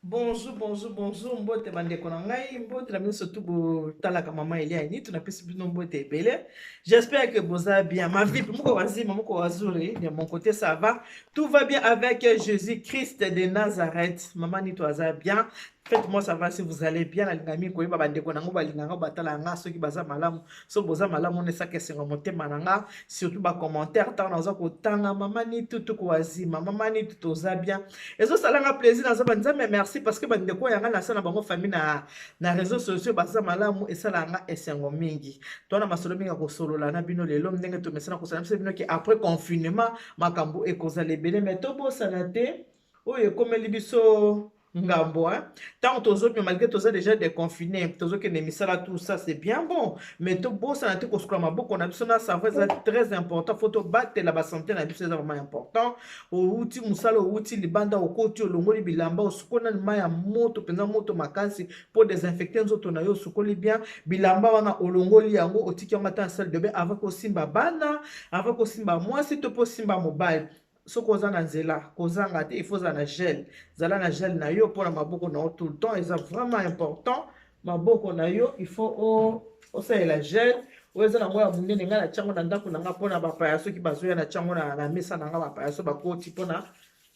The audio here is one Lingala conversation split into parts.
Bonjour, bonjour, bonjour, mbote bandeko na ngai, mbote na biso surtout botalaka mama Elia ini, tunapesi bino mbote ebele. J'espère que vous allez bien. Ma vie, moko wazima, moko wazuri, de mon côté ça va. Tout va bien avec Jésus-Christ de Nazareth. Maman ni toi ça bien. Faites-moi savoir si vous allez bien. La lingami ko yeba bandeko na ngo balinganga batala nga soki baza malamu. So boza malamu ne sa kesenga motema na nga, surtout ba commentaire tant naza ko tanga mama ni tutu ko wazima, mama ni tutu za bien. Et ça a un plaisir dans ce mais merci parce que bandeko yanga na sana bango famille na réseaux sociaux basa malamu et ça langa esengo mingi. Toi na masolo minga ko solo la na bino lelo ndenge to mesana ko sana bino ki après confinement makambo e ko za lebele mais to bo sanate oyo komeli biso ngambo hein. Tant tozo mais malgré toza déjà déconfiné tozo que nemisala tout ça c'est bien bon mais to bo sanate ko skula maboko na biso na ça va être très important faut to battre la santé na biso c'est vraiment important outi musala outi libanda okoti olongoli bilamba osukona mai ya moto penza moto makasi po désinfecter nzoto na yo osukoli bien bilamba wana olongoli yango otiki yango ata na salle de bain avant kosimba bana avant kosimba mwasi to po simba mobile soki oza na nzela kozanga te il faut oza na gel zala na gel na yo mpona maboko na yo tout le temps eza vraiment important maboko na yo il faut osalela gel oyo eza nango ya monene ngai na tiango na ndako na nga mpona bapaya soki bazoya na tiango na mesa na nga bapaya so bakoti mpona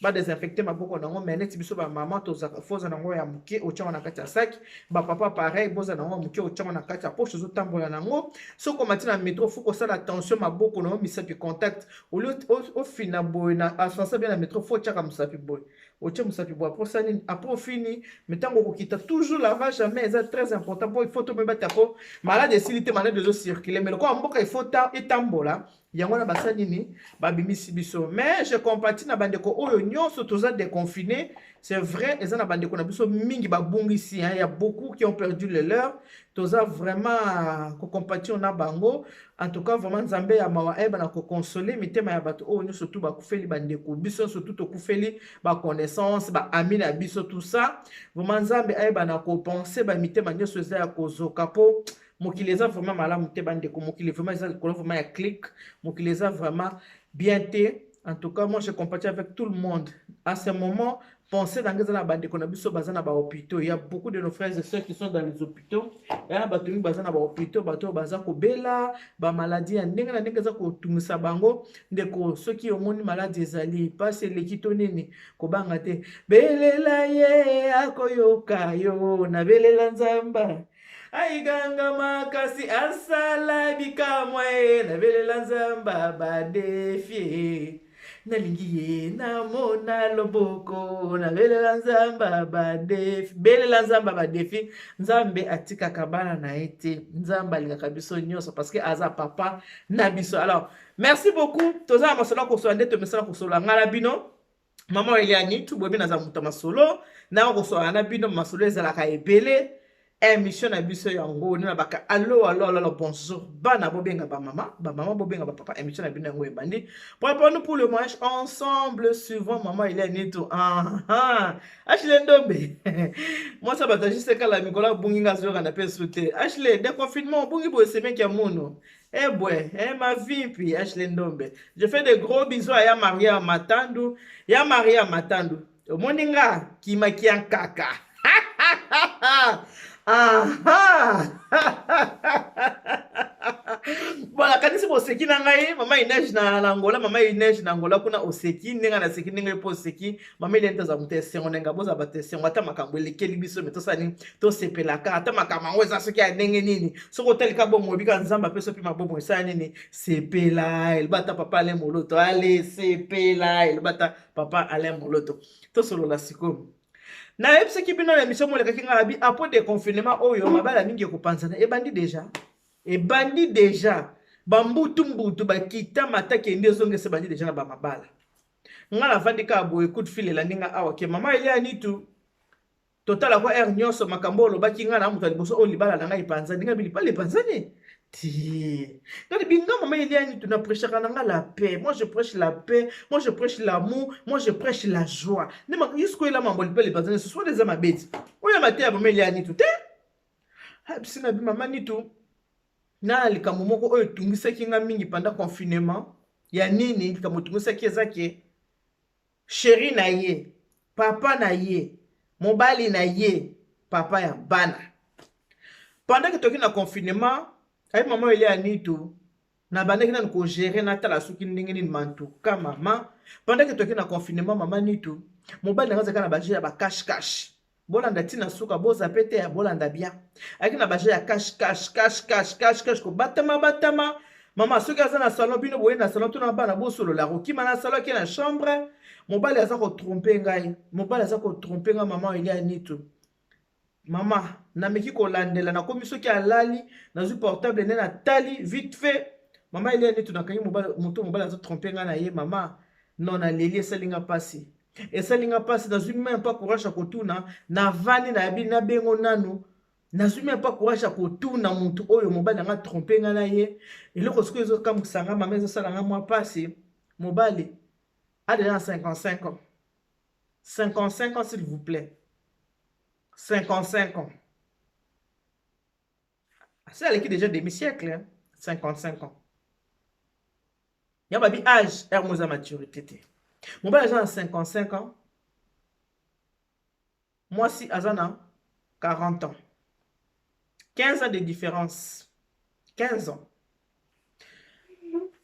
badesinfecte maboko nango me neti biso bamama foza nango ya moke otiango na kati ya saki bapapa pareil boza nango ya moke otiango na kati ya poche ozotambola nango soki omati na metro fo kosala attention maboko nango misapi contact olio ofina boye na aspensa bien na metro fo otiaka mosapi boye otie mosapi boye apres sa nini apres ofini me ntango okokita toujours lavage jamais eza très important po il faut tomebata po malade esili te malade ezocircule me lokola mboka il faut etambola yango na basa nini babimisi biso mais je compatis na bandeko oyo nyonso toza déconfiné c'est vrai eza na bandeko na biso mingi babungisi il y a beaucoup qui ont perdu le leur toza vraiment kocompatir na bango en tout cas vraiment nzambe ya mawa eba na koconsoler mitema ya bato oyo nyonso tu bakufeli bandeko biso surtout tokufeli baconnaissance baami na biso tout ça vraiment nzambe ayeba na kopense bamitema nyonso eza ya kozoka po mokili eza vraiment malamu te bandeko mokili vraiment eza likolo vraiment ya clic mokili eza vraiment bien te en tout cas moi je compatis avec tout le monde à ce moment pensez dans les bandeko na biso baza na ba hôpitaux il y a beaucoup de nos frères et sœurs qui sont dans les hôpitaux et na bato mingi baza na ba hôpitaux bato baza ko bela ba maladie ya ndenge na ndenge za ko tungisa bango ndeko soki omoni maladie ezali passe lekito nini ko banga te belela ye akoyoka yo na belela nzamba aiganga makasi asala bikamwe na belela nzamba badefie nalingi ye namona loboko na belela nzamba badefi belela nzamba badefi nzambe atikaka bana na ye te nzambe alingaka biso nyonso parce que aza papa na biso alors merci beaucoup toza na masolo kosola nde tomesala kosola nga na bino mama eliani tuboyebi naza moto masolo na kosola na bino masolo ezalaka ebele émission na biso yango na baka allo bonjour bana bobenga ba mama bobenga ba papa émission na bino yango ebandi préparons-nous pour le match ensemble suivant maman il est neto Ashley Ndombe moi ça bata juste kala mikola bunginga zoka na pe souté Ashley déconfinement bungi bo semaine ya mono ma vie puis Ashley Ndombe je fais des gros bisous à ya Maria Matandu moninga kimakia kaka voilà kanisi boseki na ngai mama Inege na Angola mama Inege na Angola kuna oseki ndenga na seki ndenga po seki mama ile ntaza mutese ndenga boza batese ata makambo elekeli biso metosani to sepelaka ata makambo eza soki ya ndenge nini soko telika bomo bika nzamba peso pi mabomo esa nini sepela elbata papa ale moloto ale sepela elbata papa ale moloto to solo la siko na yebisaki bino na émission molekaki nga abi apres de confinement oyo mabala mingi ekopanzana ebandi déjà bambutu bakita mataki ende ezongesa ebandi déjà na bamabala nga navandi kaka boye coup de fil elandi nga awa ke mama eliani tu totala kwa aire nyonso makambo olobaki nga na moto ya liboso oyo libala na ngai epanzani nga bilibala epanzani ti donc binga mama eliani tu na prêchaka na nga la paix moi je prêche la paix moi je prêche l'amour moi je prêche la joie ne ma jusqu'où ela mambo lipe epanzani ce sont des amabeti oyo mate ya mama eliani tu te bisina bi mama ni tu na likambo moko oyo tungisaki nga mingi pendant confinement ya nini likambo tungisaki eza ke chéri na ye papa na ye mobali na ye papa ya bana. Pendant que toki na confinement ay maman ele anitu na bandaki na ko gérer na tala suki ndenge ni mantu ka maman. Pendant que toki na confinement maman nitu mobali na zaka na baje ya ba cash cash bolanda tina suka boza pete ya bolanda bien aki na baje ya cash ko batama mama soki aza na salon bino boye na salon tuna bana bosolo la kokima na salon ki na chambre mobali aza ko tromper ngai maman ele anitu mama na meki ko landela na komi soki alali na zu portable ne na tali vite fait mama ele anitu na kangi mobali aza tromper ngai na ye mama non na leli esalinga pasi na zui même pas courage à kotuna na vani na yabi na bengo nanu na zui même pas courage à kotuna mutu oyo mobali nga tromper nga na ye eloko siko ezo kamukisanga mama ezo sala nga mwa pasi mobali a déjà 55 ans 55 ans s'il vous plaît 55 ans c'est à l'équipe déjà demi-siècle hein? 55 ans y'a babi âge hermosa maturité mon père a 55 ans. Moi si Azana 40 ans. 15 ans de différence. 15 ans.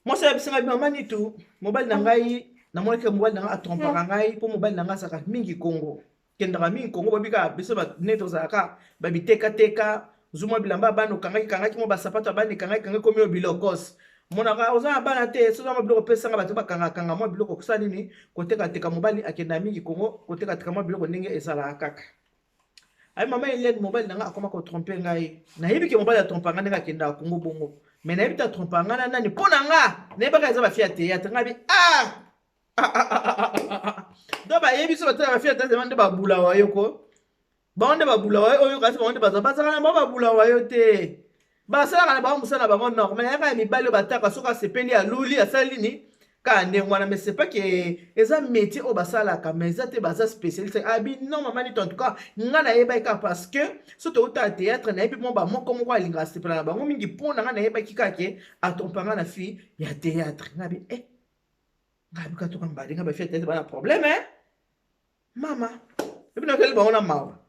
Moi c'est maman ni tout. Mobile nangai na moi que mobile nanga atrompa ngai pour mobile nanga saka mingi Congo. Kendra mingi Congo babika biso ba neto zaka babi teka zuma bilamba bano kangaki mo ba sapato bani kangaki komi bilokos. Monaka oza bana te soza mabilo pesa nga batuba kanga mo biloko kusani ni koteka teka mobali akenda mingi Congo koteka teka mo biloko ndenge esala kaka ay mama Hélène mobali nanga akoma ko tromper ngai na yebi ke mobali atrompa nga ndenge akenda Congo bongo mais na yebi ta trompa nga na nani pona nga na yeba ka eza ba fia théâtre nga bi do ba yebi so ba fia théâtre mande ba bula wayo ko ba onde ba bula wayo oyo kasi ba onde ba na ba bula wayo te basala kana ba musana bango non mais yaka mibali bataka soka sepeli ya luli asali ni ka ndengwana mais c'est pas que eza métier o basala ka mais eza te baza spécialiste abi non maman ni en tout cas ngana yeba ka parce que soto uta théâtre na yebi mo ba moko moko alinga sepela na bango mingi pona ngana yeba kikake atompanga na fille ya théâtre ngabi ngabi ka to kamba dinga ba fille théâtre ba problème hein mama ebi na kele ba ona mawa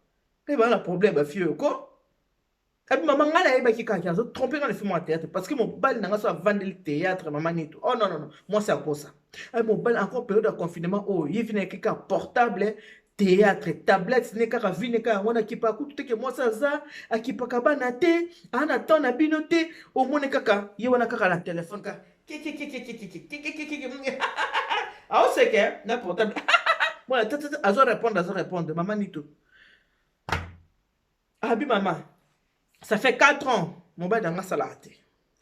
ba na problème ba fille ko. Et maman ngala yeba ki kaka zo tromper dans le film au théâtre parce que mon bal n'a pas vendre le théâtre maman ni tout. Oh non moi c'est à cause ça. Et mon bal encore période de confinement oh il vient avec un portable théâtre tablette n'est qu'à vine qu'à on a qui pas tout que moi ça a qui pas kabana te en attend na binoté au monde kaka yona kaka la téléphone ka ah on sait que na portable moi azo répondre maman ni tout. Abi maman ça fait 4 ans, mon bas dans la salade.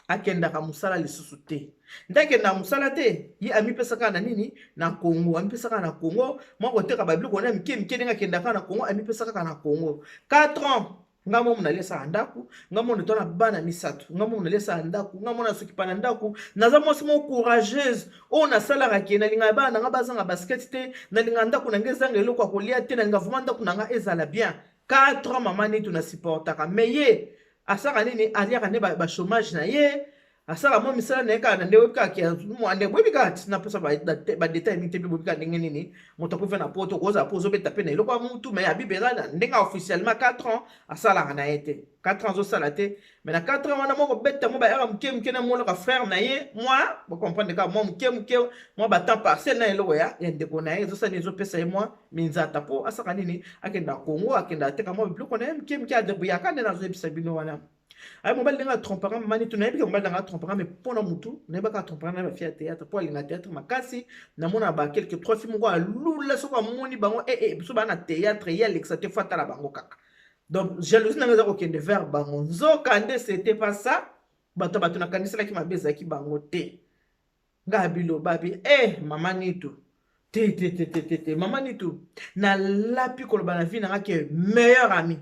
Akenda ka musala lisusu te. Ndakenda musala te, yi ami pesaka na nini na Congo, ami pesaka na Congo, moi kote ka babili kona mike ndenga kenda ka na Congo, ami pesaka na Congo. 4 ans, ngamo muna lesa andaku, ngamo ndona bana misatu, ngamo muna lesa andaku, ngamo na soki pana ndaku, naza mwasi mo courageuse, o na sala ka kena linga bana nga bazanga basket te, na linga ndaku na ngezanga eloko akolia te na linga vuma ndaku na nga ezala bien. 4 ans maman ni tu na supportaka mais ye asaka nini aliaka ne ba chômage na ye asaka mo misala na ka na ndewe ka kia mo ande bobi ka na pesa ba détail ni te bobi ka ndenge nini moto ko na poto ko za pozo beta pe na eloko mutu mais abibela na ndenga officiellement 4 ans asala na ete 4 ans zo sala te mais na 4 ans wana moko beta mo ba era mke na mo ka frère na ye moi vous comprenez ka mo mke mo ba temps partiel na eloko ya ndeko na ye zo sa ni zo pesa ye moi minzata po asaka nini akenda Congo akenda teka mo biloko na mke adebuya ka na zo ebisa bino wana ay mobali nga trompera mani tu na yebi ke mobali nga trompera mais pona mutu na yeba ka trompera na ba fia théâtre po alinga théâtre makasi na mona ba quelques 3 films ko alula soko moni bango biso ba na théâtre ya l'exate fata la bango kaka donc jalousie na ngeza ko kende vers bango nzoka nde c'était pas ça bato na kanisa la ki mabeza ki bango te ngabilo babi mama nitu te mama nitu na lapi koloba na vie na ke meilleur ami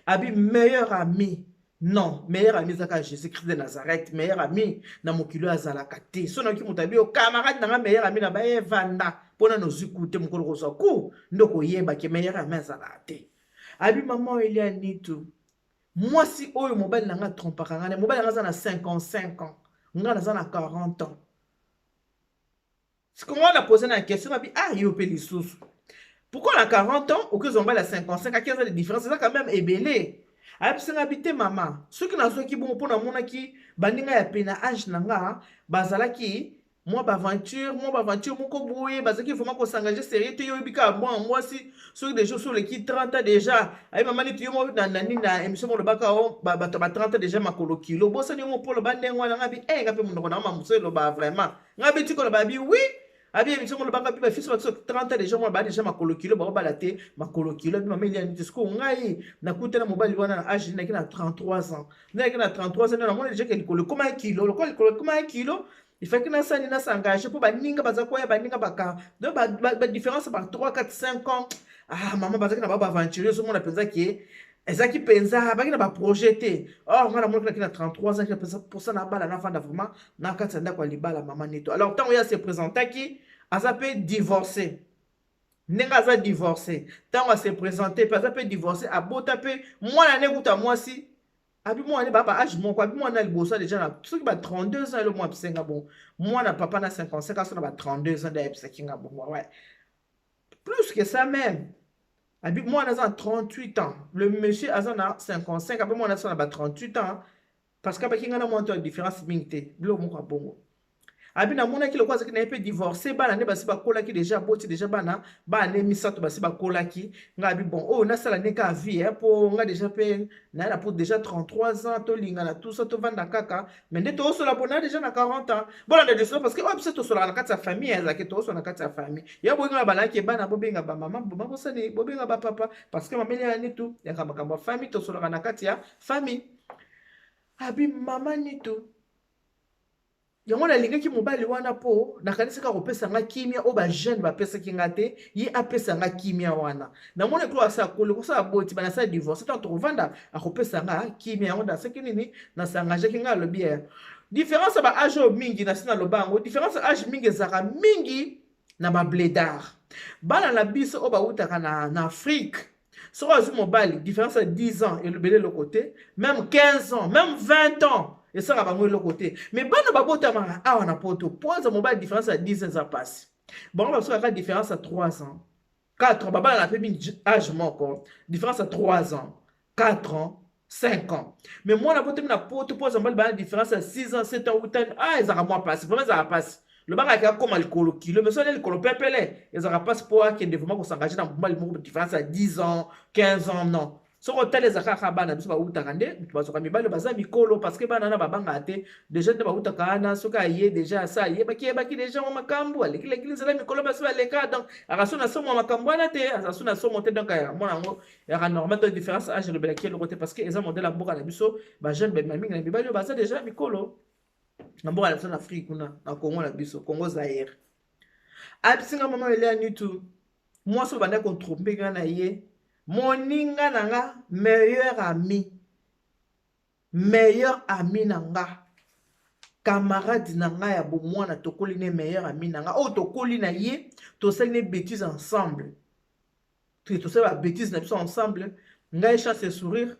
abi meilleur ami. Non, meilleur ami zaka Jésus-Christ de Nazareth, meilleur ami na mokilo azalaka te. So na ki mutabi o camarade na meilleur ami na ba evanda pona no zikute mokolo ko so ku ndoko yeba ke meilleur ami azalaka te. Abi maman Elia nitu. Moi si oyo mobali na nga trompaka nga, mobali nga za na 55 ans, nga na za na 40 ans. Si ko nga na poser na question abi yo pe lisusu. Pourquoi on a 40 ans ou que on a 55 à 15 ans de différence, c'est ça quand même ébélé. Ayebisanga bité mama. Ceux qui n'ont qui bon pour na mona ki bandinga ya pena âge nanga bazalaki moi baventure moko boye bazaki vraiment ko s'engager sérieux te yo bika moi si ceux des jours sur les qui 30 ans déjà ay mama ni tuyo mo na nani na émission mo baka o ba 30 ans déjà makolo kilo bosa ni mo polo bandengo na ngabi ngapi mo na mama muselo ba vraiment ngabi tiko ba bi oui. Abi émission mo banga bi ba fils ba 30 ans déjà mo ba déjà makolo kilo ba ba la te makolo kilo bi mama ili ni tisko ngai na kutana mobali wana na âge na kina 33 ans na kina 33 ans na mona déjà que likolo comme un kilo le quoi comme un kilo il fait que na sani na s'engager pour ba ninga baza koya ba ninga baka donc ba différence par 3 4 5 ans ah maman baza kina ba aventurer so mona penza ki ezaki penza ba kina ba projeter or ngana mona kina 33 ans kina penza pour ça na bala na fanda vraiment na katanda kwa libala maman neto alors tant ya se présenter qui aza pe divorcer ndenge aza divorcé ntango ase présente mpe aza mpe divorcé abota mpe mwana ne kuta mwasi abi mwana baba age moko abi mwana liboso deja na soki ba 32 ans elo mwa abisenga bon mwana papa na 55 aso na ba 32 ans nde ayebisaki nga bon ouais plus que ça même abi mwana aza na 38 ans le monsieur aza na 55 abi mwana aso na ba 38 ans parce que abaki nga na mwana to ya différence mingi te biloko moko ya bongo abi na mona ki lokwa zaki na pe divorcer bana ne basi bakola ki déjà boti déjà bana ne misato basi bakola ki nga bi bon oh na sala ne ka vie po nga déjà pe na pour déjà 33 ans to linga na tout ça to vanda kaka mais nde to so la bona déjà na 40 ans bon na décision parce que oh peut to so la na kati ya famille ezaki to so na kati ya famille ya bo nga bana ki bana bo benga ba maman bo bo sani bo benga ba papa parce que mameli ya ni tout ya kama kama famille to so la na kati ya famille abi mama ni tout yango nalingaki mobali wana po nakanisaka kopesa nga kimia o ba jeune bapesaki nga te ye apesa nga kimia wana namoni ekolo asakoli kosala boti banasala divorce tant tovanda akopesa nga kimia yango nasaki nini nasangageaki nga alobi ya différence ya baage oyo mingi nasi naloba yango différence age mingi ezalaka mingi na babledard bana na biso oyo bautaka na afrique soko azwi mobali différence ya 10 ans elobele eloko te même 15 ans même 20 ans et ça va le côté mais bana babota ma awa na poto poza mobile différence à 10 ans ça passe bon parce que la différence à 3 ans 4 ans baba na fait âge moko différence à 3 ans 4 ans 5 ans mais moi na poto na poto poza mobile bana différence à 6 ans 7 ans 8 ans ah ça va moi passe vraiment ça passe le banga ka comme le kolo kilo mais ça le kolo pepele et ça passe pour que développement qu'on s'engager dans mobile différence à 10 ans 15 ans non soko otalezaka kaka bana biso bautaka nde bazoka mibali baza mikolo parce que bana na babanga te déjà nde bautaka wana soki aye déjà asa ayebaki déjà mwa makambo alekileki nzela mikolo basi baleka donc akaso na somo makambo wana te aso na somo te donc mwana yango yaka normal de différence age elobelaki eloko te parce que eza modele ya mboka na biso bajeune bema mingi na mibali oyo baza déjà mikolo na mboka na biso na afrique kuna na congo na biso congo zaire abisinga mama elea nitu mwasi oyo banda kontrompe nga na ye moninga nanga meilleur ami nanga camarade nanga ya bomwana tokoli ne meilleur ami nanga o tokoli na ye tosali ne bêtise ensemble tosali ba bêtise na biso ensemble ngai chance et sourire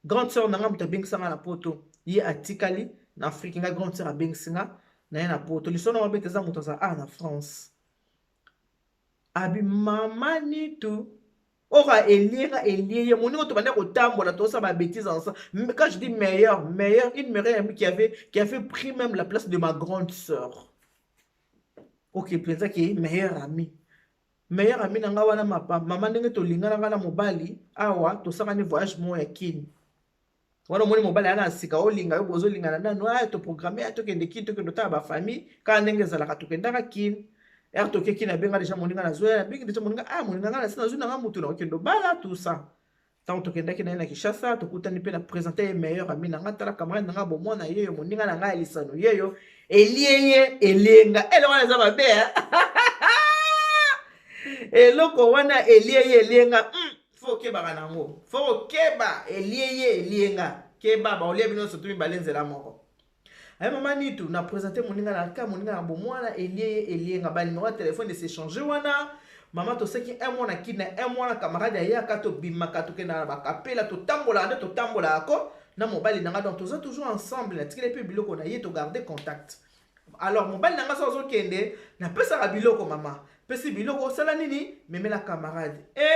grande sœur nanga moto abengisanga na poto ye atikali na afrique ngai grande sœur abengisinga na ye na poto lisono mabete eza moto aza na france abi mama nitu ora elie moningo to bande kotambola to ça ba bêtise ensemble quand je dis meilleur une meilleure amie qui a fait pris même la place de ma grande sœur OK penza ki meilleure amie nanga wana mama ndenge to lingana ngana mobali awa to saka ni voyage mo ya kini wana moni mobali ana sika olinga yo bozo lingana nanu to programmer to kende kini to kende ta ba famille ka ndenge zalaka to kendaka kini to keki na benga déjà moninga na zoya benga déjà moninga moninga na sina zo na mutu na okendo bala tout ça tant to kendaki na na Kishasa to kutani pe na présenter meilleur ami na ngata la camarade na bo mona yeyo moninga na nga elisano yeyo elieye elenga ele wana za mabe eloko wana elieye elenga faut ke ba nango faut keba elieye elenga keba ba olie bino sotu mi balenzela moko ay mama nitu na présenter moninga na ka moninga na bomwana elie nga ba numéro de téléphone de s'échanger wana mama to seki un mois na kina un mois na camarade ya ka to bimaka to kena ba kapela to tambola ako na mobali nanga donc toza toujours ensemble na tikele pe biloko na ye to garder contact alors mobali nanga so kende na pesa ka biloko mama pesi biloko osala nini memela camarade e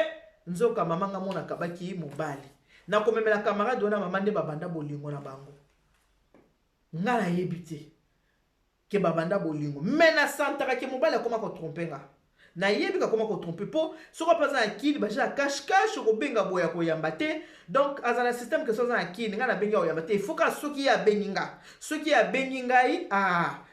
nzoka mama nga mona kabaki mobali na komemela camarade wana mama nde babanda bolingo na bango nga nayebi te ke babanda bolingo me na santaka ke mobali akoma kotrompe nga nayebi kakoma kotrompe mpo soko mpe aza na kini baja ya cache kobenga boya koyamba te donc aza na système ke so aza na kini nga nabengi ya koyamba te ifoka soki ye abengi nga soki ye abengi ngai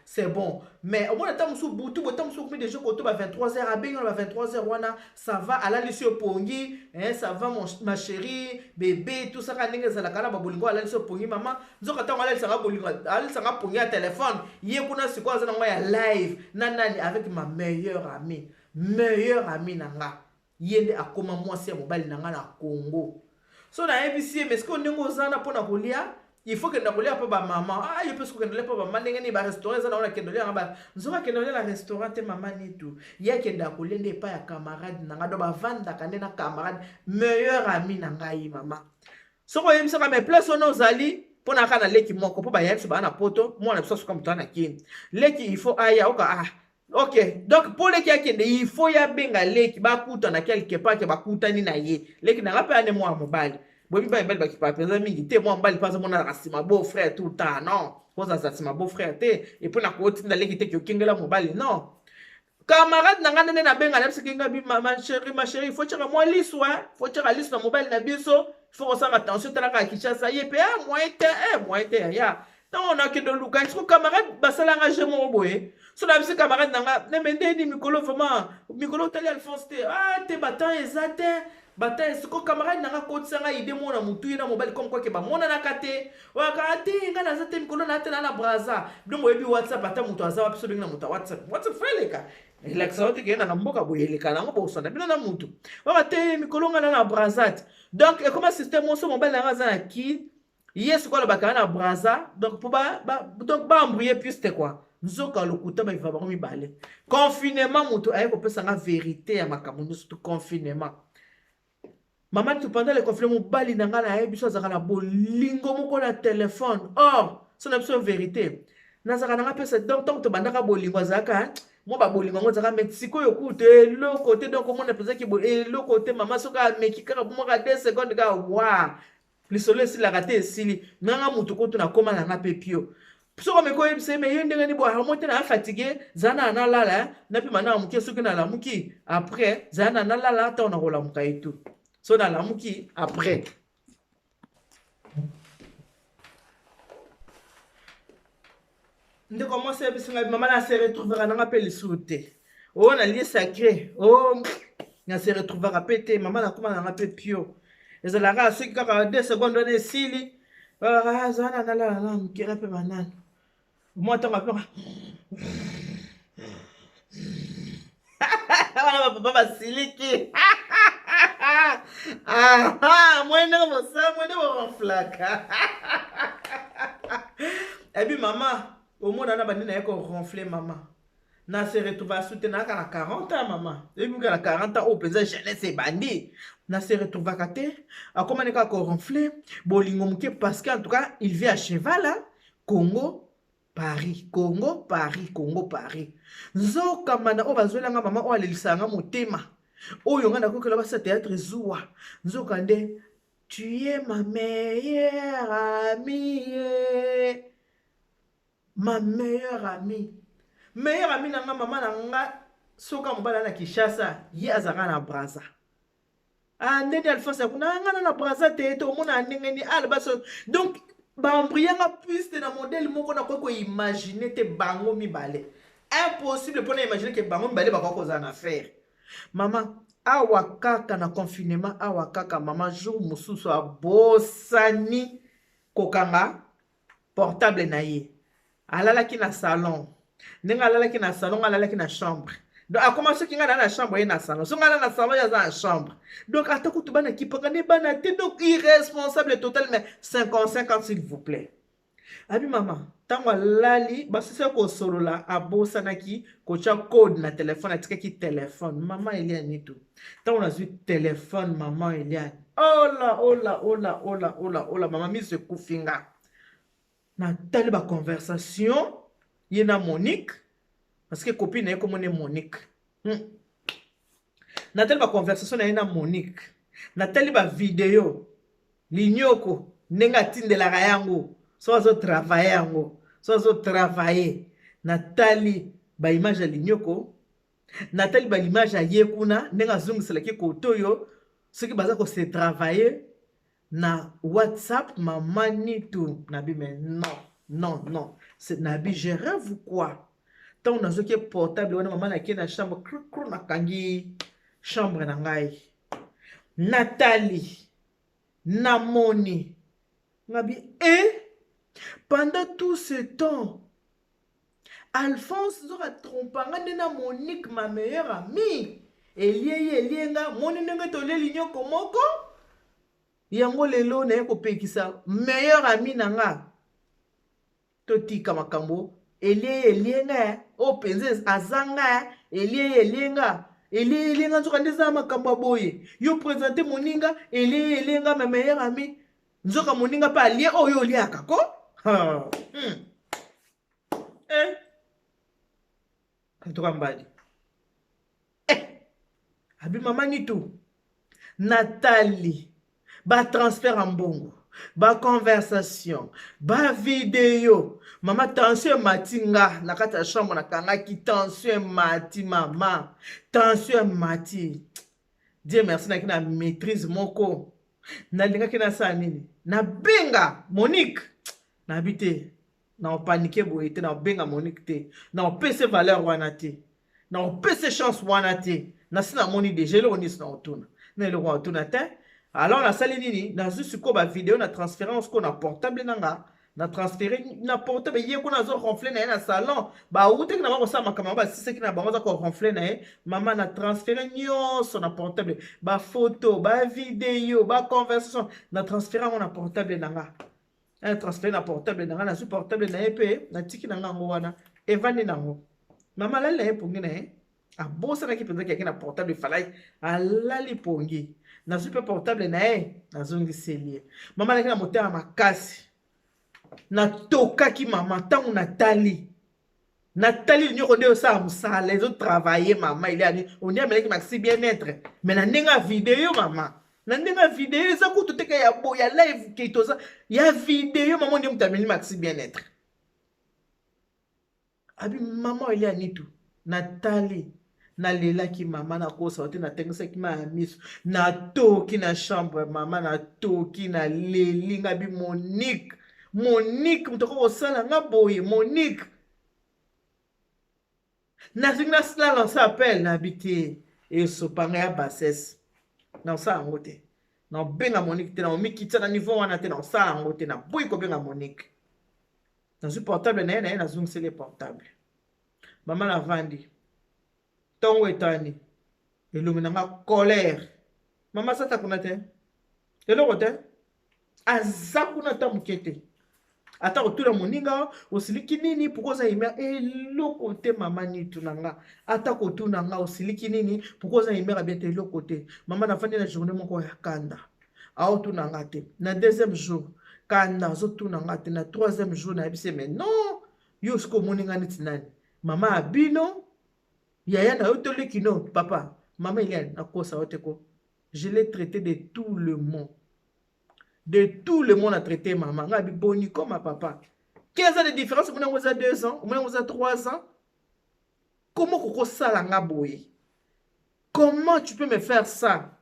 c'est bon mais omona ta mosusu butu bo ta mosusu okomi déjà koto ba 23h abengi na ba 23h wana ça va alalisi opongi ça va ma chérie bébé tout ça ka ndenge ezalaka na babolingo alalisi opongi mama nzoka ntango alalisaka bolingo alalisaka pongi ya telefone ye kuna sikoyo aza nango ya live na nani avec ma meilleure amie na nga ye nde akoma mwasi ya mobali na nga na Congo so nayebisi ye mais sikoyo ndenge oza na mpona kolia il faut que nous pas ba maman il peut se que nous pas maman ndenge ba restaurant ça na kendo lia ba nzoka kendo lia la restaurant te maman ni tout ya kenda ko lende pa ya camarade na ngado ba vanda kande na camarade meilleur ami na ngai maman soko yebisa ka me place ono zali pona kana leki moko po ba yesu ba na poto mwana biso soka mutana kini leki il faut aya oka ok donc pour leki akende il faut ya benga leki ba kuta na quelque part ke ba kutani na ye leki na ngape ane mwa mobali bobi ba mbali bakipa pesa mingi te moi mbali pas mon rasima beau frère tout le temps non poza ça ma beau frère te et puis na ko tinda leki te ki okengela mobali non camarade na ngana na benga na bisekinga bi ma chérie faut tira moi liswa faut tira liswa na mobali na biso faut ça attention tala ka Kinshasa ye pe moi te ya non on a que de luka est-ce que camarade basala nga je mo boye so na bise camarade na nga ne mende ni mikolo vraiment mikolo tali Alphonse te te batan ezate bata siko camarade nanga kotisanga ide mona mutu na mobile comme quoi ke ba mona na kate waka ate nga na zate mikolo na te na braza donc oyebi WhatsApp ata mutu azawa biso bengi na mutu WhatsApp feleka relaxa ote ke na mboka boyeleka na ngo bosonda bino na mutu waka te mikolo nga na brazat donc et comment système so mobile na za na ki yes ko la baka na braza donc pour donc ba embrouiller plus te quoi nzoka lokuta ba iva ba mi bale confinement mutu aye ko pesa nga vérité ya makamundu surtout confinement. Maman tu pendant le confinement mobali na nga na yebi so azaka na bolingo moko na téléphone or so na biso vérité nazaka na nga pesa donc tant to bandaka bolingo azaka mo ba bolingo ngo zaka Mexico yo kute le côté donc mon pesa ki le côté maman soka meki kaka mo ka 2 secondes ka wa le soleil si la raté sili nanga mutu ko to na koma na nga pepio soko meko yebise me yende ngani bo harmote na fatigué zana na lala na pi mana muki soki na la muki après zana na lala ta na kola muka et tout. So dans la mouki après. Nous commençons à se maman a se retrouvera dans appel souté. Oh na lieu sacré. Oh na se retrouvera pété maman na comment na appel pio. Et ça la ra ceux qui ka 2 secondes donner sili. Zana na la muki rape banane. Moi tant après. Papa siliki. Mwende ronflaka. Et puis maman, au moins on a bandé na ronfler maman. Na se retrouve à soutenir na 40 ans maman. Et puis à 40 ans au plaisir jeunesse et bandi. Na se retrouve à kate. A comment ne ka ronfler bolingo muke parce qu'en tout cas, il vit à cheval là, Congo Paris. Nzoka mana o bazwela nga maman o alelisanga motema. Oh, yon a quoi là-bas, théâtre Zoua. Nzokande, tu es ma meilleure amie. Ma meilleure amie. Meilleure amie na maman na soka mbala na Kinshasa, ye azaka na braza. Ndende Alphonse kuna nga na braza te to mona ndenge ni albaso. Donc ba embrianga plus na modèle moko na ko imaginer te bango mibale. Impossible pour imaginer que bango mibale ba ko za na faire. Maman, awa kaka na confinement, awa kaka maman jour mususu abosani kokanga portable na ye. Alalaki na salon. Nenga alalaki na salon, alalaki na chambre. Donc a commencé ki nga na chambre ye na salon. So nga na salon ya na chambre. Donc atako to bana kipaka ne bana te donc irresponsable total mais 50 s'il vous plaît. Abi maman, tango lali basisa ko solola abosanaki ko cha code na téléphone atika ki téléphone maman Eliane ni tout. Tango na zui téléphone maman Eliane. Oh là maman mi se kufinga. Na tali ba conversation yena Monique parce que copine est comme Monique. natali ba conversation na ye na Monique, natali ba video linyoko ndenge atindelaka yango so azotravaye yango, so azotravaye. Natali ba image ya linyoko, natali ba image ya ye kuna ndenge azongiselaki koto oyo soki baza kose travaye na WhatsApp. Mama Nitu nabi, mais non, c'est nabi, je rêve quoi? Tant on a zoké portable wana maman na na chambre krou na kangi chambre na ngai. Nathalie Namoni nabi, pendant tout ce temps Alphonse zoka trompanga na Monique, ma meilleure amie. Elienga moni ndenge toleli nyoko moko yango lelo na yeko pekisa meilleure amie nanga. Totika makambo elienga o penze azanga elienga nzoka ndeza makambo boye yo présenter moninga elienga ma meilleure amie nzoka moninga pa alie oyo liaka ko Katoka mbali abi Mama Nitu Nathalie ba transfert en bongo, ba conversation, ba vidéo. Mama tension matinga na kata chambre na kanga ki tension mati mama. Tension mati. Dieu merci na kina maîtrise moko. Na linga kina sa nini? Na benga Monique. Na habité. Na paniquer boyete na benga Monique te. Na pese valeur wana te. Na pese chance wana te. Na sina moni de gelo onis na otuna. Na le otuna te. Alors la salle nini na juste ko ba vidéo na transférence ko na portable nanga na transférer na portable ye ko na zo ronfler na salon ba outé na ba sa makama ba si ki na bango za ko ronfler na mama na transférer nyonso na portable ba photo ba vidéo ba conversation na transférer na portable nanga na transférer na portable nanga na su portable na pe na tiki nanga ngo wana evani nango mama la le pongi na a bossa na ki penza ki na portable falai alali pongi na super portable na na zongi selie mama na motema makasi na toka ki mama tangu Nathalie nyoko nde sa musala les autres travailler mama il y a on y a meleki maxi bien-être mais na ndenga vidéo mama na ndenga vidéo za ko toteka ya boya live ke toza ya vidéo mama ndi mutameli maxi bien-être abi mama il y a nitu Nathalie na lela ki mama na kosa wote na tengisa ki ma miso na toki na chambre mama na toki na leli nga bi Monique mutoko osala nga boye Monique na zinga sala lancer appel na biti e sopanga ya bassesse na sa ngote na benga Monique te na omikitsa na niveau wana te na sa ngote na boy ko benga Monique na su portable na zungsele portable mama na vandi tongo etani elumina nga colère mama sata kuna te eloko te aza kuna ta mukete ata otula moninga osiliki nini pukoza ime eloko te Mama Nitu nanga ata kotuna nga osiliki nini pukoza ime rabete eloko te mama na fandi na journée moko ya kanda aotuna nga te na deuxième jour kanda azotuna nga te na troisième jour na yebise mais non yo siko moninga niti nani mama abino Yaya na otole kino papa maman il y a na kosa oteko je l'ai traité de tout le monde a traité maman ngabi boni comme ma papa 15 ans de différence on a 2 ans on a 3 ans comment koko sala nga boye comment tu peux me faire ça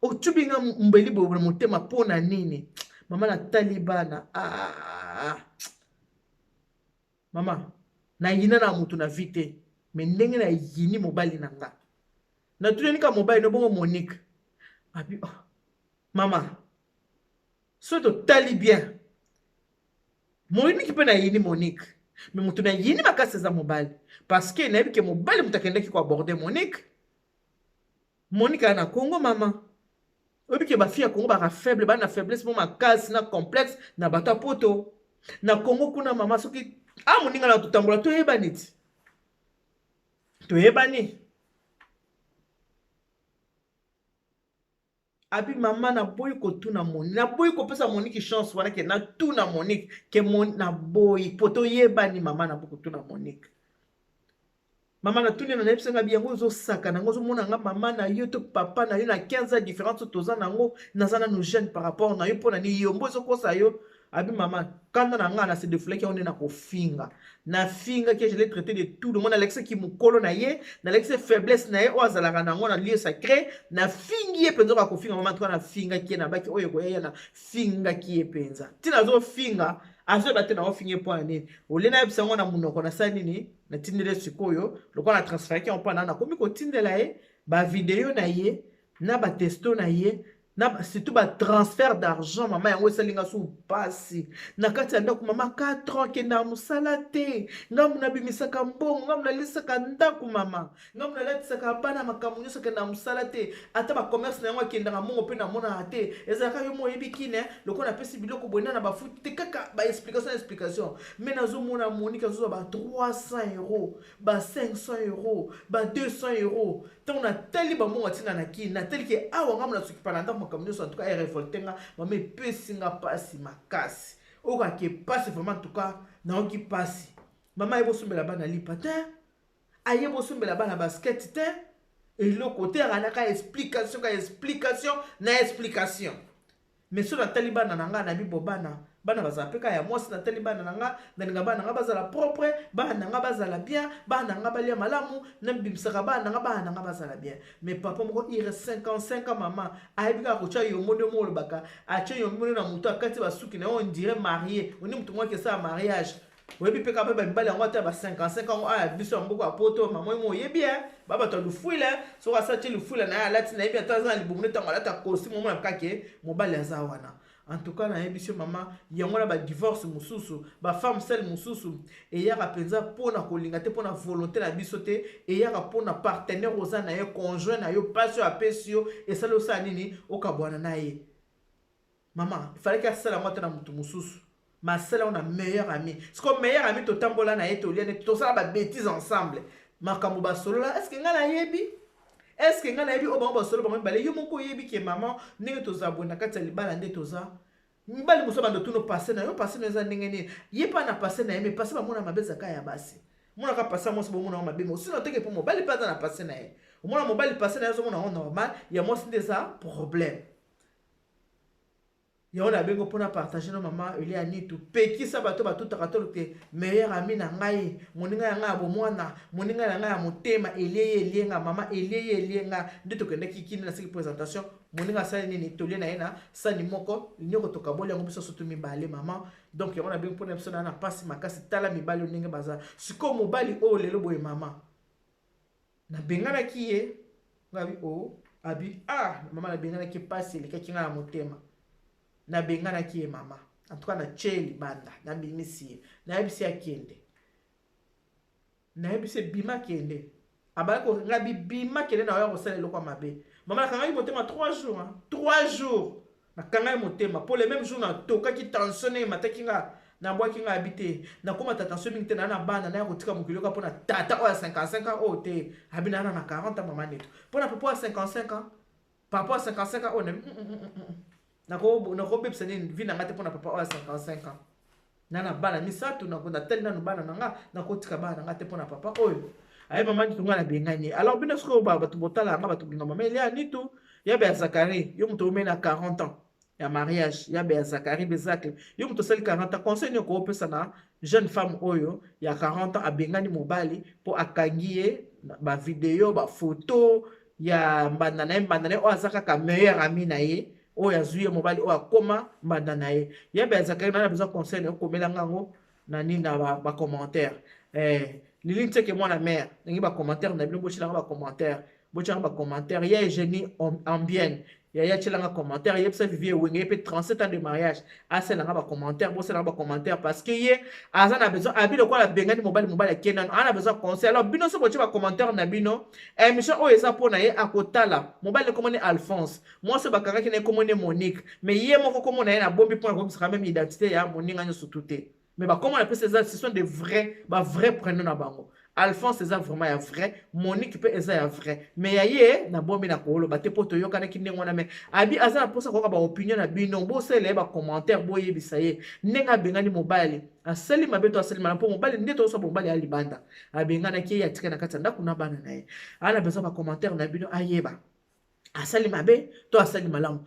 o tubinga mbeli bo motema pona nini maman na talibana maman na yina na mutu na vite mais ndenge na yini mobali nanga na tuleni ka mobali no bongo Monique abi mama so to tali bien Monique pe na yini Monique mais mutu na yini makasi za mobali parce que na yebike mobali mutakende ki ko aborder Monique ana Congo mama obike ba fille ya Congo ba faible ba na faiblesse mo makasi na complexe na bata poto na Congo kuna mama soki moninga na tutambola to yebaniti toyebani abi mama na boyi kotuna Monique na boyi kopesa Monique chance wana ke na tuna Monique ke na boyi poto yebani mama na boyi kotuna Monique Maman na tuni na yebisa nga biyango zo saka nango zo mona nga maman na yo to papa na yo na 15 ans différence toza nango nazana no jeune par rapport na yo pona ni yombo zo kosa yo abi maman kanda na nga na se défouler ki on na ko finga na finga que je l'ai traité de tout le monde Alex qui mukolo na ye na Alex faiblesse na ye o azalaka nango na lieu sacré na fingi ye penza ka ko finga maman to na finga ki na baki oyo ko ya na finga ki ye penza tina zo finga azo bate na ofinye po nini olena yebisa ngo na munoko na sa nini na tindele sikoyo lokola na transfert ki on pa na komi ko tindela ye ba video na ye na ba testo na ye na surtout ba transfert d'argent mama yango esalinga so pasi na kati ya ndako mama 4 ans ke na musala te ngamu na bimisaka mbongo ngamu na lisaka ndako mama ngamu na latisaka bana makambo nyonso ke na musala te ata ba commerce na yango akendaka mbongo pe na mona te ezalaka yo moyebi kine lokola apesi biloko boye na ba futi te kaka ba explication mais nazomona monika azoza ba 300 euros ba 500 euros ba 200 euros ntango natali bambongo atina na kini natali ke awa ngamu na soki pa na ndako makambo nyonso en tout cas erevolte nga mama epesi nga pasi makasi okake pasi vraiment en tout cas naoki pasi mama ayebosombela bana lipa te ayebosombela bana basket te eloko te akanaka explication na explication mais so natali bana na nga na bibo bana bazala pe kaka ya mwasi natali bana na nga nalinga bana na nga bazala propre bana na nga bazala bien bana na nga balia malamu nabimisaka bana na nga bazala bien mais papa moko ire 55 ans mama ayebi kaka kotia yombo mo olobaka atia yombo na moto akati basuki na yo on dirait marié oni moto moko akesa mariage oyebi mpe kaka mpe bamibali yango ata ba 55 ans aya biso ya mboka ya poto mama mo oyebi babato ya lufuile soki asati lufuile na ye alati nayebi ata aza na libumu ntango alata kostume omona kake mobali aza wana en tout cas nayebi so mama yango na badivorce mosusu bafemme sele mosusu eyaka mpenza mpona kolinga te mpona volonté na biso te eyaka mpona partenaire oza na ye conjoint na yo mpasi oyo apesi yo esali osala nini okabwana na ye mama ifalaki asala yango ata na motu mosusu masala on a meilleur ami c'est comme meilleur ami to tambola na ye to liane to sala ba bêtises ensemble makambo ba solo là est-ce que nga na yebi o bango ba solo bango bale yo moko yebi ke maman ndenge to zabwe na kati ya libala nde to za mbali muso bando tuno passer na yo passer na za ndenge ni ye pa na passer na ye mais passer ba mona mabeza ka ya basi mona ka passer mo so mona mabe mo sino teke po mobali pa na passer na ye mona mobali passer na yo so mona normal ya mo sinde za problème ya on a bengo pona partager no mama ili anitu pekisa bato takatolo te meilleur ami na ngai moninga ya ngai bomwana moninga ya ngai ya motema elienga mama elienga ndito kende kikini na siki présentation moninga sa nini tolie na ena sani moko nyoko tokaboli yango biso soto mibale mama donc ya on a bengo pona biso na pasi makasi tala mibale oninga baza siko mobali o lelo boye mama na bengana kiye ngabi o abi mama na bengana ki pasi le kakinga na motema na bengana ki mama en tout cas na cheli banda na bimisi na yebisi akende na yebisi bima kende abala ko ngabi bima kende na yo ko sala lokwa mabe mama na kanga motema 3 jours 3 jours na kanga motema pour le même jour na toka ki tensionné matakinga na bwa kinga habité na koma tension mingi te na bana na ko tika mokilo ka pona tata o 55 ans o te habina na 40 ans mama neto pona papa 55 ans papa 55 ans on nako bebisa nini vi na nga te mpona papa oyo 55 ans nana bana misato natali nanu bana na nga nakotika bana na nga te mpona papa oyo aye mama nitu nga na bengani alors bino sikoyo bato botala nga bato binga mama elia nitu yabe ya Zakari yo moto omei na 40 ans ya mariage yabe ya Zakari bezacle yo moto osali 40 ans conseil nyoko opesa na jeune femme oyo ya 40 ans abengani mobali mpo akangi ye bavideo bafoto ya mbanda na ye oyo aza kaka meilleur ami na ye oyo azwi ye mobali oyo akoma mbanda na ye yabe ya Zakari nana besoin conseil okomela ngango na nini na bacommentaire lili nteke mwana mare ndenge bacommentaire na bino botyelanga bacommentaire ya Eugénie ambienne ya tyelanga commentaire yebisa Vivier Wenge ye mpe 37 ans de mariage asalanga bacommentaire bosalanga bacommentaire parce que ye aza na besoin abi lokola bengani mobali akende nano ana besoin conseil alors bino so botye bacommentaire na bino émission oyo eza mpo na ye akotala mobali ekomoni Alphonse mwasi bakangaki na ye komoni Monique mais ye moko komona ye na bombi mpona komisaka même identité ya moninga nyonso tu te mais bakomona mpe ce sont des vrais prénoms na bango Alphonse eza vraiment ya vrai, Monique pe eza ya vrai. Mais ya ye na bombi na kolo ba te poto yo kana kinde ngona me. Abi aza na posa ko ba opinion na bino bo sele ba commentaire bo yebisa ye. Nenga bengani mobali. Asali mabeto asali mana po mobali ndeto so mobali ali banda. Abengana ki ya tika na kata ndako na bana na ye. Ala besoin ba commentaire na bino ayeba. Asali mabe to asali malamu.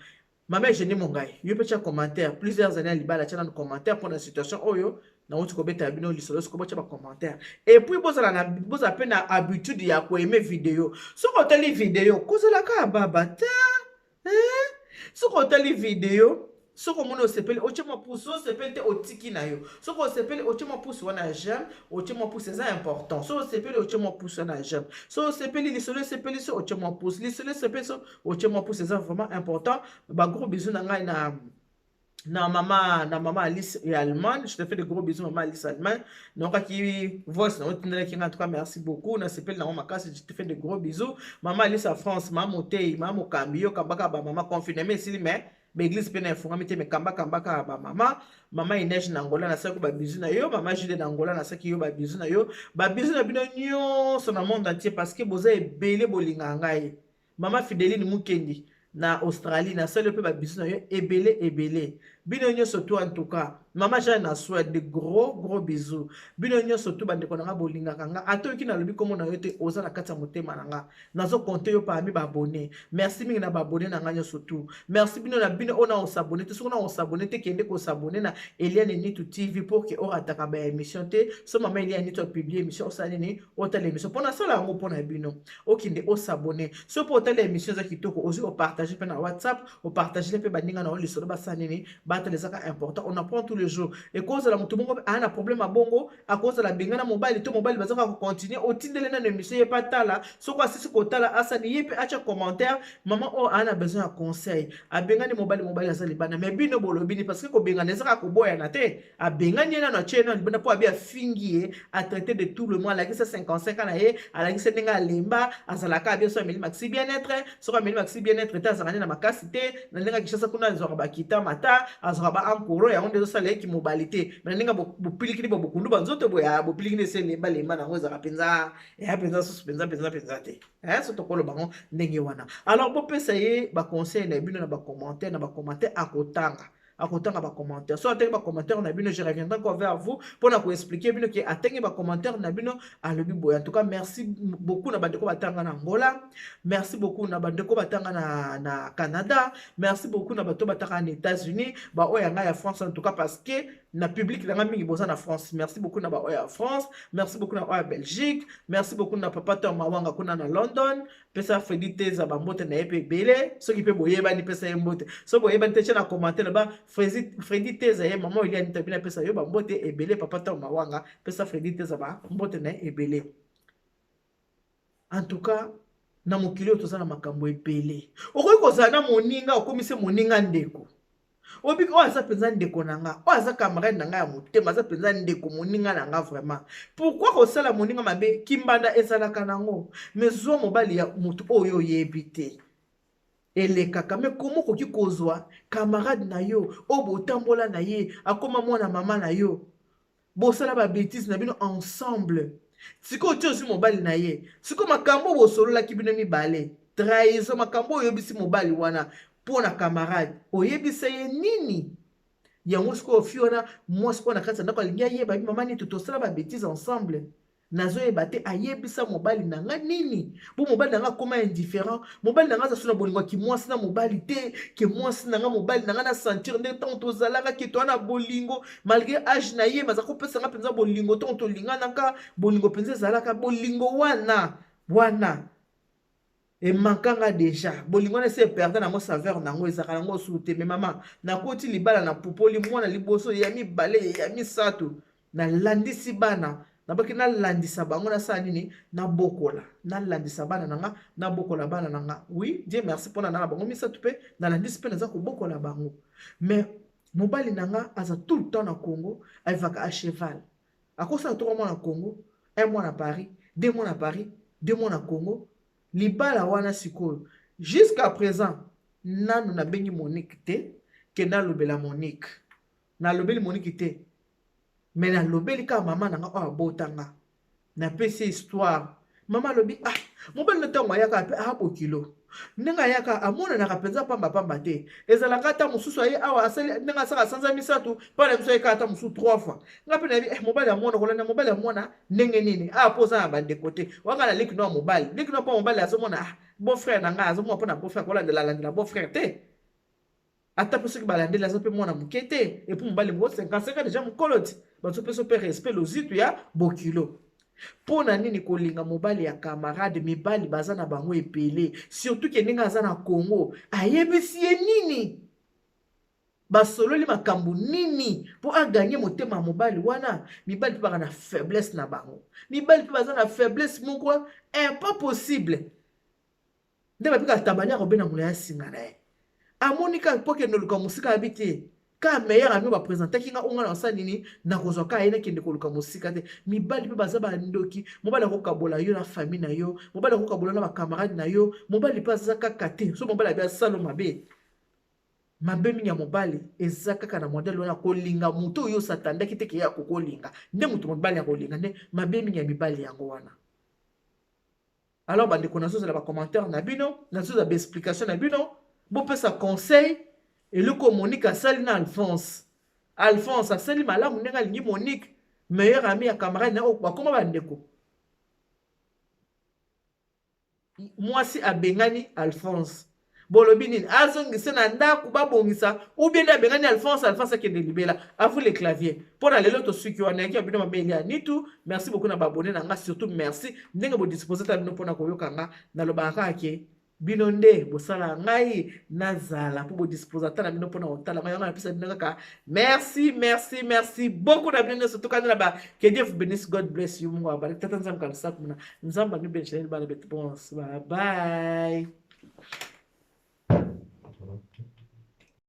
Maman je n'ai mon gars. Yo petit commentaire plusieurs années à libala tchana commentaire pour la situation oyo. Na uti kobeta bino lisolo ko bocha ba commentaire et puis boza peine habitude ya ko aimer vidéo so ko tali vidéo kozela ka baba ta hein so ko tali vidéo so ko mono sepeli o chema pouce sepeli te otiki na yo so ko sepeli o chema pouce wana j'aime o chema pouce c'est important so sepeli o chema pouce wana j'aime so sepeli lisolo sepeli so o chema pouce lisolo sepeli so o chema pouce c'est vraiment important ba gros bisous na ngai na maman Alice et Allemagne. Je te fais de gros bisous, maman Alice Allemagne. Donc, qui voit, en tout cas, merci beaucoup. On s'appelle dans ma casse, je te fais de gros bisous. Maman Alice à France, maman Otei, maman Cambio, Kambaka, maman confiné, mais si, mais l'église peut informer, mais Kambaka, maman Inès Nangola, na saki ba bisous na yo, maman Julie Nangola, na saki yo ba bisous na yo, ba bisous na bino nyon, son monde entier, parce que vous avez belé bolinga ngai. Maman Fidéline Mukendi. Na Australie, na sali pe ba bisous na yo, ebele. Bino nyo surtout en tout cas. Maman Jeanne na souhaite de gros bisous. Bino nyo surtout bande konanga bolinga kanga. Ato ki na lobi komo na yo te oza na kati ya motema nanga. Nazo compter yo parmi ba abonné. Merci mingi na ba abonné na nga surtout. Merci bino na bino ona on s'abonner. Te soko na on s'abonner te kende ko s'abonner na Eliane Nitu TV pour que ora taka ba émission te. So maman Eliane Nitu publier émission ça nini ota l'émission. Pona sala ngo pona bino. Okinde o s'abonner. So pour ota l'émission za kitoko ozi o partager pe na WhatsApp, o partager pe ba ninga na o lisolo ba sanini. Les accords importants, on apprend tous les jours. Et cause de la mutumongo a un problème à bongo, à cause de la bengana mobile, tout mobile va continuer. Au titre de l'émission, il n'y a pas de là. Ce qu'on si ce côté là, à il y a un commentaire. Maman, on a besoin de conseil. À bengani mobile, à ça, les bana. Mais bino bolo bini, parce que bengani, ça va boya na te. À bengani, na no channel, bana pour bien fingier, à traiter de tout le monde. La guise 55 ans, à la guise nenga lemba, à salaka, bien sûr, mais maxi bien-être, sera mais maxi bien-être, t'as zané na makasité, na nenga kishasa kuna zorabakita mata, azoraba ankoro ya onde zo ki mobilité. Mais nenga bo pilikini bo kundu banzoto bo ya bo pilikini se lemba lemba na ngoza kapenza, ya penza so penza te. So to kolo bango ndenge wana. Alors bo pesa ye ba conseil na bino na ba commentaire akotanga. Akotanga ba commentaire. So atenge ba commentaire na bino, je reviendrai encore vers vous pour na ko expliquer bino que atenge ba commentaire na bino à lobi boya. En tout cas, merci beaucoup na bandeko batanga na Angola. Merci beaucoup na bandeko batanga na Canada. Merci beaucoup na bato batanga na États-Unis. Ba oya nga ya France en tout cas parce que na public na mingi boza na France. Merci beaucoup na ba oya France. Merci beaucoup na oya Belgique. Merci beaucoup na papa Tom Mawanga kuna na London. Pesa Freddy Teza ba mbote na epe belé. So ki pe boyeba ni pesa mbote. So boyeba ni na commentaire ba Freddy Teza ye maman il y a une tabine pesa yo ba mbote ebele papa Tom Mawanga. Pesa Freddy Teza ba mbote na ebele. En tout cas, na mokili oyo toza na makambo ebele. Okoki kozala na moninga okomise moninga ndeko. Obiki o aza penza ndeko nanga, o aza camarade nanga ya motema, aza penza ndeko moninga nanga vraiment. Pourquoi kosala moninga mabe kimbanda ezalaka nango? Mais zo mobali ya mutu oyo yebi te. Elekaka me komo koki kozwa camarade na yo, o botambola na ye, akoma mwana mama na yo. Bosala ba bêtise na bino ensemble. Siko tio si mobali na ye. Siko makambo bosolola ki bino mibale. Trahison makambo oyebisi mobali wana pona camarade. Oyebisa ye nini? Yango siko fiona moi siko na kati ndako alingia ye ba mama ni tutosala ba bêtise ensemble. Nazo yebate ayebisa mobali nanga nini? Bo mobali nanga koma indifférent. Mobali nanga za suna bolingo ki mwasi na mobali te, ki mwasi nanga mobali nanga na sentir nde tonto zalaka ki to na bolingo malgré âge na ye mazako pesa nga penza bolingo tonto linga nanga bolingo penza zalaka bolingo wana et mankanga déjà bolingo na se perdre na mo saveur nango ezaka nango soute mais maman na koti libala na popoli mwana liboso ya mibale ya misato na landisi bana na baki na landisa bango na sa nini na bokola na landisa bana nanga na bokola bana nanga. Oui, Dieu merci pour na bango misato pe na landisi pe naza ko bokola bango. Mais mobali nanga aza tout le temps na Congo, elle va à cheval. À cause de 3 mois na Congo, 1 mois na Paris, 2 mois na Paris, 2 mois na Congo. Libala wana sikoyo. Jusqu'à présent, nanu na bengi Monique te, ke na lobela Monique. Na lobeli Monique te. Mais na lobeli ka maman nanga o abotanga. na pesi histoire mama lobi ah mobali na ntango ayaka ape abokilo ndenge ayaka amonanaka mpenza pamba te ezalaka ata mosusu aye awa asali ndenge asaka sanza misatu mpona biso ayeka ata mosusu 3 fois nga mpe nayebi mobali amona kolanda mobali amona ndenge nini apo oza na bandeko te wanga na likino ya mobali likino mpo mobali azomona ah beau frère na ngai azomona mpo na beau frère kolandela beau frère te ata mpe soki balandeli aza mpe mwana moke te epuis mobali ngo 55 deja mokolo ti bato mpe so mpe respect lozitu ya bokilo mpo na nini kolinga mobali ya camarade mibali baza na bango epele surtout ke ndenge aza na Congo ayebisi ye nini basololi makambo nini mpo aganye motema ya mobali wana mibali mpe baka na faiblesse na bango mibali mpe baza na faiblesse moko pas possible nde bapika tabania kobe na molaya singa na ye amonika po kende luka mosika abi te ka meilleur ami bapresentaki nga onga na osa nini nakozwa ka ye nakende koluka mosika te mibali mpe baza bandoki mobali akokabola yo na famille na yo mobali akokabola na bakamarade na yo mobali mpe aza kaka te so mobali abi asalo mabe mingi ya mobali eza kaka na modele wana kolinga moto oyo osatandaki te ke ya kokolinga nde moto mobali akolinga nde mabe mingi ya mibali yango wana. Alors bandeko nazozala bacommentaire na bino nazozala baexplication na bino bopesa conseil eloko Monique asali na Alphonse asali malamu ndenge alingi Monique meilleur ami ya camarade na bakoma bandeko mwasi abengani Alphonse bolobi nini azongisa na ndako babongisa ou bien abengani Alphonse akende libela avu le clavier mpona lelo tosuki wana yaki abino mabeli ya nitu merci beaucoup na babone na nga surtout merci ndenge bodisposer ta bino mpona koyoka nga nalobaka kake bino nde bosala ngai nazala mpo bodisposer ta na bino mpona kotala ngai yanga napesa bino kaka merci beaucoup na bino surtout kandi na ba que Dieu vous bénisse, God bless you mungu abariki tata nzambe kabisa kumuna nzambe ni bencheni bana betu bon bye bye.